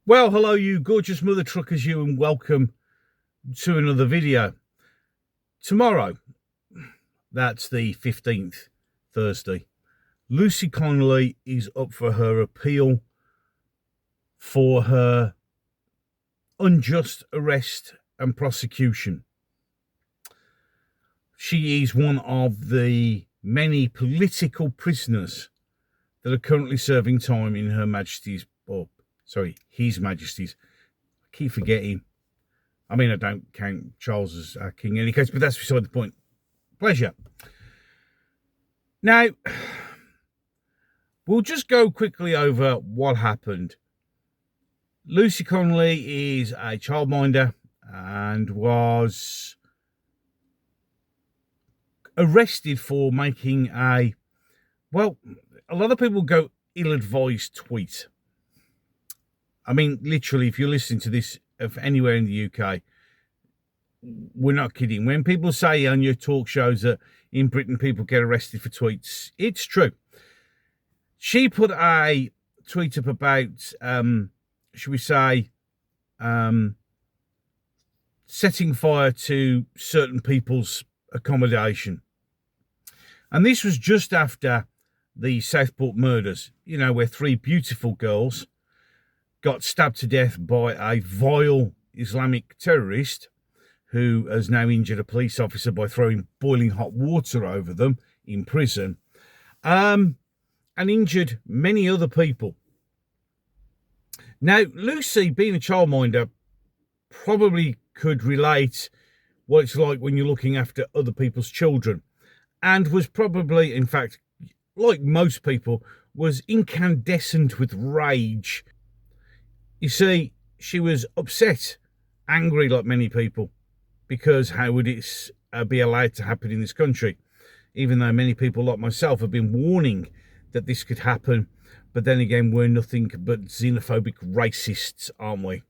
Well, hello, you gorgeous mother truckers, you, and welcome to another video. Tomorrow, that's the 15th, Thursday, Lucy Connolly is up for her appeal for her unjust arrest and prosecution. She is one of the many political prisoners that are currently serving time in His Majesty's. I keep forgetting. I mean, I don't count Charles as king in any case, but that's beside the point. Pleasure. Now, we'll just go quickly over what happened. Lucy Connolly is a childminder and was arrested for making a lot of people go ill-advised tweet. I mean, literally, if you're listening to this anywhere in the UK, we're not kidding. When people say on your talk shows that in Britain people get arrested for tweets, it's true. She put a tweet up about, should we say, setting fire to certain people's accommodation. And this was just after the Southport murders, where three beautiful girls got stabbed to death by a vile Islamic terrorist who has now injured a police officer by throwing boiling hot water over them in prison, and injured many other people. Now, Lucy, being a childminder, probably could relate what it's like when you're looking after other people's children, and was probably, in fact, like most people, was incandescent with rage. You see, she was upset, angry like many people, because how would it be allowed to happen in this country? Even though many people like myself have been warning that this could happen, but then again, we're nothing but xenophobic racists, aren't we?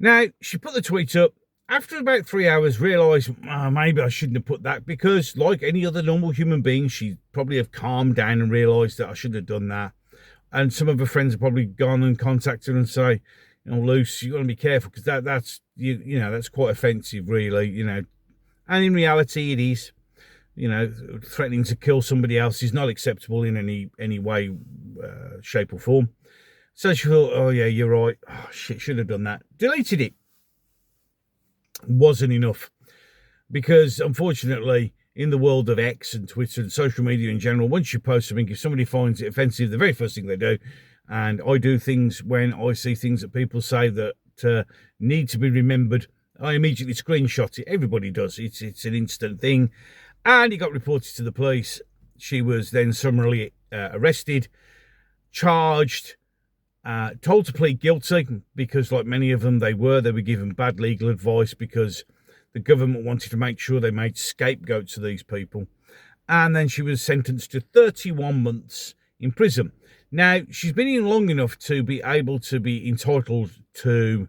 Now, she put the tweet up. After about 3 hours, realised maybe I shouldn't have put that, because like any other normal human being, she'd probably have calmed down and realised that I shouldn't have done that. And some of her friends have probably gone and contacted her and say, Luce, you've got to be careful, because that's quite offensive, really, And in reality, it is. Threatening to kill somebody else is not acceptable in any way, shape or form. So she thought, oh yeah, you're right. Oh shit, should have done that. Deleted it. Wasn't enough, because unfortunately, in the world of X and Twitter and social media in general, once you post something, if somebody finds it offensive, the very first thing they do, and I do things when I see things that people say that need to be remembered, I immediately screenshot it. Everybody does. It's an instant thing. And it got reported to the police. She was then summarily arrested, charged, told to plead guilty, because like many of them, they were given bad legal advice, because the government wanted to make sure they made scapegoats of these people. And then she was sentenced to 31 months in prison. Now, she's been in long enough to be able to be entitled to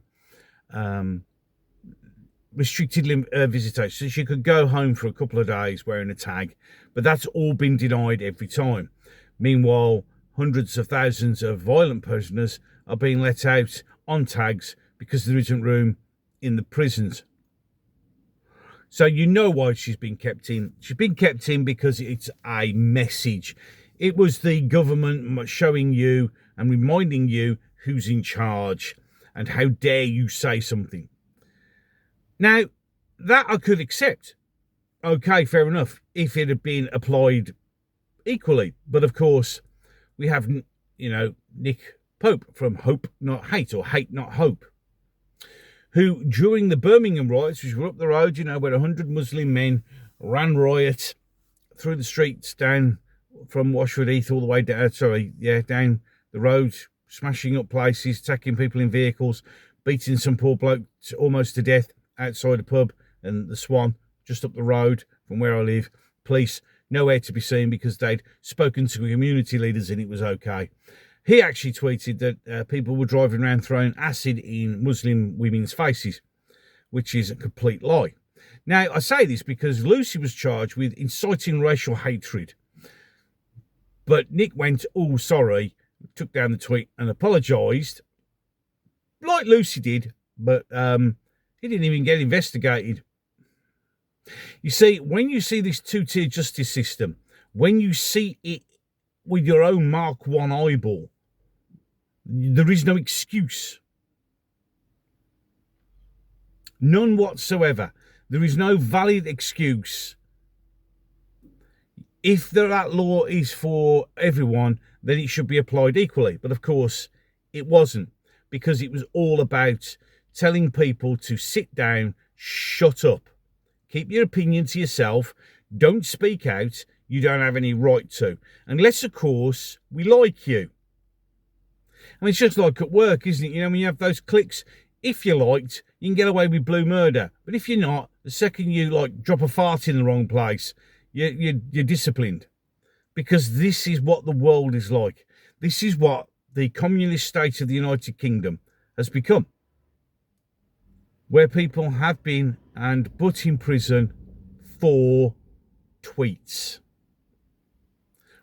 restricted visitation. So she could go home for a couple of days wearing a tag, but that's all been denied every time. Meanwhile, hundreds of thousands of violent prisoners are being let out on tags because there isn't room in the prisons. So you know why she's been kept in. She's been kept in because it's a message. It was the government showing you and reminding you who's in charge and how dare you say something. Now, that I could accept. Okay, fair enough, if it had been applied equally. But of course, we have, Nick Pope from Hope Not Hate, or Hate Not Hope, who, during the Birmingham riots, which were up the road, where 100 Muslim men ran riot through the streets down from Washford Heath all the way down, down the road, smashing up places, attacking people in vehicles, beating some poor bloke almost to death outside a pub and the Swan, just up the road from where I live. Police nowhere to be seen because they'd spoken to community leaders and it was okay. He actually tweeted that people were driving around throwing acid in Muslim women's faces, which is a complete lie. Now, I say this because Lucy was charged with inciting racial hatred. But Nick went, oh, sorry, took down the tweet and apologised, like Lucy did, but he didn't even get investigated. You see, when you see this two-tier justice system, when you see it with your own Mark 1 eyeball, there is no excuse. None whatsoever. There is no valid excuse. If that law is for everyone, then it should be applied equally. But of course, it wasn't, because it was all about telling people to sit down, shut up, keep your opinion to yourself, don't speak out, you don't have any right to. Unless, of course, we like you. I mean, it's just like at work, isn't it? You know, when you have those cliques, if you're liked, you can get away with blue murder. But if you're not, the second you, like, drop a fart in the wrong place, you're disciplined. Because this is what the world is like. This is what the communist state of the United Kingdom has become. Where people have been and put in prison for tweets.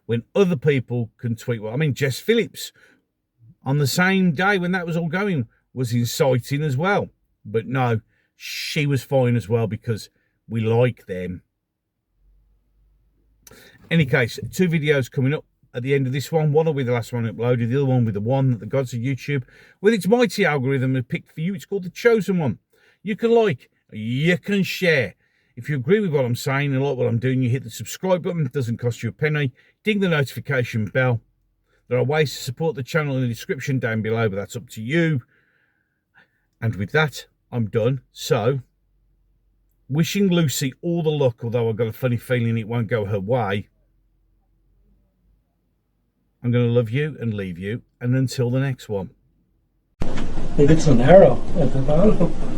When other people can tweet. Well, I mean, Jess Phillips, on the same day when that was all going, was inciting as well. But no, she was fine as well, because we like them. Any case, 2 videos coming up at the end of this one. One will be the last one uploaded, the other one with the one that the gods of YouTube, with its mighty algorithm, have picked for you. It's called The Chosen One. You can like, you can share. If you agree with what I'm saying and like what I'm doing, you hit the subscribe button. It doesn't cost you a penny. Ding the notification bell. There are ways to support the channel in the description down below, but that's up to you. And with that, I'm done. So, wishing Lucy all the luck, although I've got a funny feeling it won't go her way. I'm going to love you and leave you. And until the next one. Maybe it's so narrow at the bottom.